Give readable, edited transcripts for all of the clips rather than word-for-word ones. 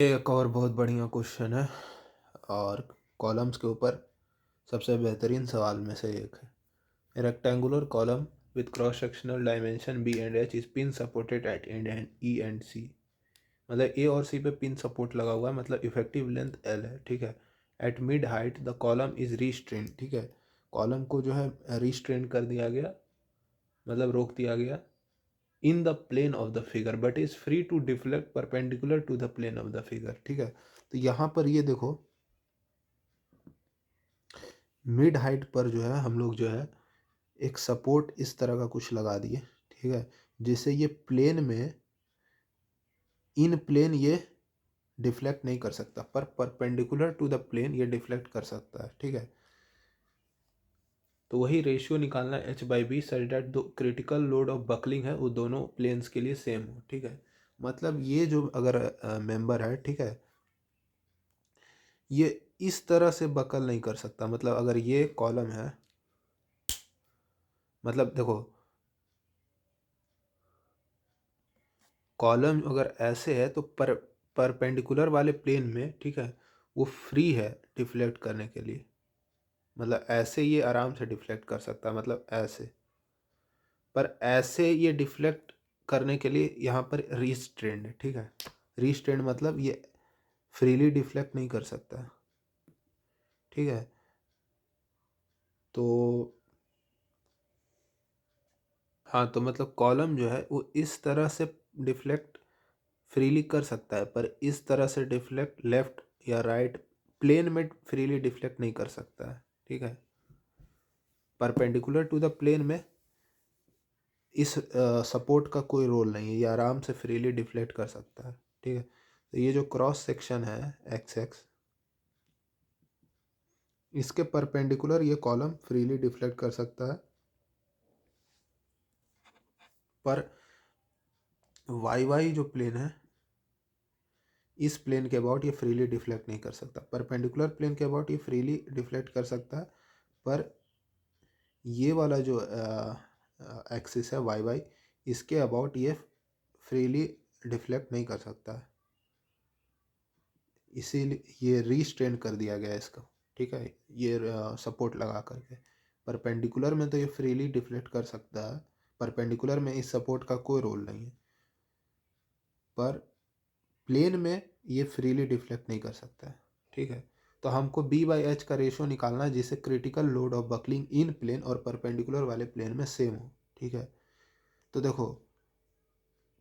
ये एक और बहुत बढ़िया क्वेश्चन है और कॉलम्स के ऊपर सबसे बेहतरीन सवाल में से एक है। Rectangular column with cross sectional dimension B and H is pin supported at end E and C. मतलब ए और सी पे पिन सपोर्ट लगा हुआ है, मतलब इफेक्टिव लेंथ एल है। ठीक है। At mid height the column is रीस्ट्रेन। ठीक है, कॉलम को जो है रीस्ट्रेन कर दिया गया, मतलब रोक दिया गया in the plane of the figure but is free to deflect perpendicular to the plane of the figure। ठीक है, तो यहाँ पर ये देखो मिड हाइट पर जो है हम लोग जो है एक सपोर्ट इस तरह का कुछ लगा दिए। ठीक है, जिससे ये प्लेन में इन प्लेन ये डिफ्लेक्ट नहीं कर सकता, पर परपेंडिकुलर टू द प्लेन ये डिफ्लेक्ट कर सकता है। ठीक है, तो वही रेशियो निकालना H by B such that दो क्रिटिकल लोड ऑफ बकलिंग है वो दोनों प्लेन्स के लिए सेम हो। ठीक है, मतलब ये जो अगर मेंबर है, ठीक है, ये इस तरह से बकल नहीं कर सकता। मतलब अगर ये कॉलम है, मतलब देखो कॉलम अगर ऐसे है तो परपेंडिकुलर वाले प्लेन में, ठीक है, वो फ्री है डिफ्लेक्ट करने के लिए। मतलब ऐसे ये आराम से डिफ्लेक्ट कर सकता है, मतलब ऐसे, पर ऐसे ये डिफ्लेक्ट करने के लिए यहाँ पर रिस्ट्रेंड है। ठीक है, रिस्ट्रेंड मतलब ये फ्रीली डिफ्लेक्ट नहीं कर सकता। ठीक है, तो हाँ, तो मतलब कॉलम जो है वो इस तरह से डिफ्लेक्ट फ्रीली कर सकता है, पर इस तरह से डिफ्लेक्ट लेफ्ट या राइट प्लेन में फ्रीली डिफ्लेक्ट नहीं कर सकता है। ठीक है, परपेंडिकुलर टू द प्लेन में इस सपोर्ट का कोई रोल नहीं है, ये आराम से फ्रीली डिफ्लेक्ट कर सकता है। ठीक है, तो ये जो क्रॉस सेक्शन है एक्स एक्स, इसके परपेंडिकुलर ये कॉलम फ्रीली डिफ्लेक्ट कर सकता है, पर वाई वाई जो प्लेन है इस प्लेन के अबाउट ये फ्रीली डिफ्लेक्ट नहीं कर सकता। परपेंडिकुलर प्लेन के अबाउट ये फ्रीली डिफ्लेक्ट कर सकता है, पर ये वाला जो एक्सिस है वाई वाई, इसके अबाउट ये फ्रीली डिफ्लेक्ट नहीं कर सकता है, इसीलिए ये रीस्ट्रेन कर दिया गया है इसका। ठीक है, ये सपोर्ट लगा करके। परपेंडिकुलर में तो ये फ्रीली डिफ्लेक्ट कर सकता है, परपेंडिकुलर में इस सपोर्ट का कोई रोल नहीं है, पर प्लेन में ये फ्रीली डिफ्लेक्ट नहीं कर सकता है। ठीक है, तो हमको बी बाई एच का रेशियो निकालना है जिससे critical load of buckling in plane और परपेंडिकुलर वाले प्लेन में सेम हो। ठीक है, तो देखो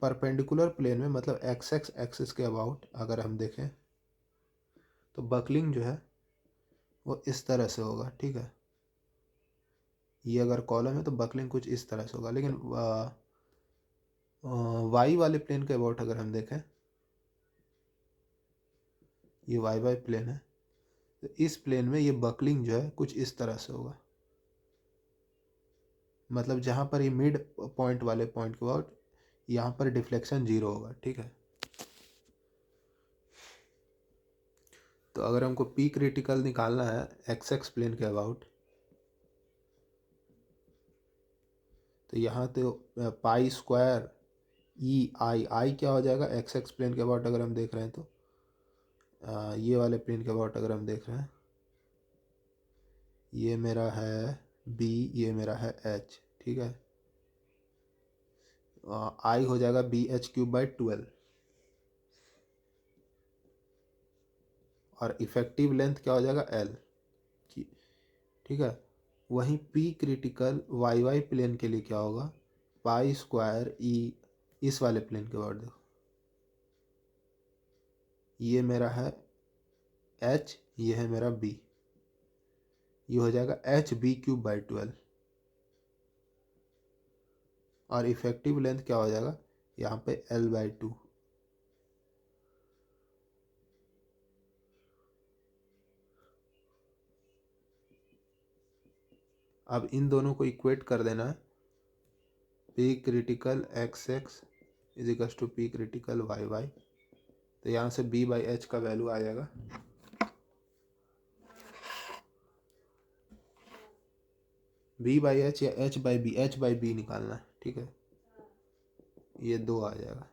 परपेंडिकुलर प्लेन में मतलब एक्स एक्स एक्सिस के अबाउट अगर हम देखें तो बकलिंग जो है वो इस तरह से होगा। ठीक है, ये अगर कॉलम है तो बकलिंग कुछ इस तरह से होगा, लेकिन वाई वाले प्लेन के अबाउट अगर हम देखें, ये वाई वाई प्लेन है, तो इस प्लेन में ये बकलिंग जो है कुछ इस तरह से होगा। मतलब जहाँ पर ये मिड पॉइंट वाले पॉइंट के अबाउट यहाँ पर डिफ्लेक्शन जीरो होगा। ठीक है, तो अगर हमको पी क्रिटिकल निकालना है एक्स एक्स प्लेन के अबाउट, तो यहाँ तो पाई स्क्वायर ई आई, आई क्या हो जाएगा एक्स एक्स प्लेन के अबाउट अगर हम देख रहे हैं तो ये वाले प्लेन के अबाउट अगर हम देख रहे हैं, ये मेरा है बी, ये मेरा है एच। ठीक है, आई हो जाएगा बी एच क्यूब बाई 12, और इफेक्टिव लेंथ क्या हो जाएगा एल। ठीक है, वहीं P critical Y Y plane के लिए क्या होगा, पाई स्क्वायर ई, इस वाले प्लेन के अबाउट देखो, ये मेरा है एच, ये है मेरा बी, ये हो जाएगा एच बी क्यूब बाई 12, और इफेक्टिव लेंथ क्या हो जाएगा यहाँ पे एल बाई 2। अब इन दोनों को इक्वेट कर देना है, P critical X X is equal to P critical Y Y, तो यहाँ से बी बाई एच का वैल्यू आ जाएगा बी बाई एच या H by B, H by B निकालना है। ठीक है, ये 2 आ जाएगा।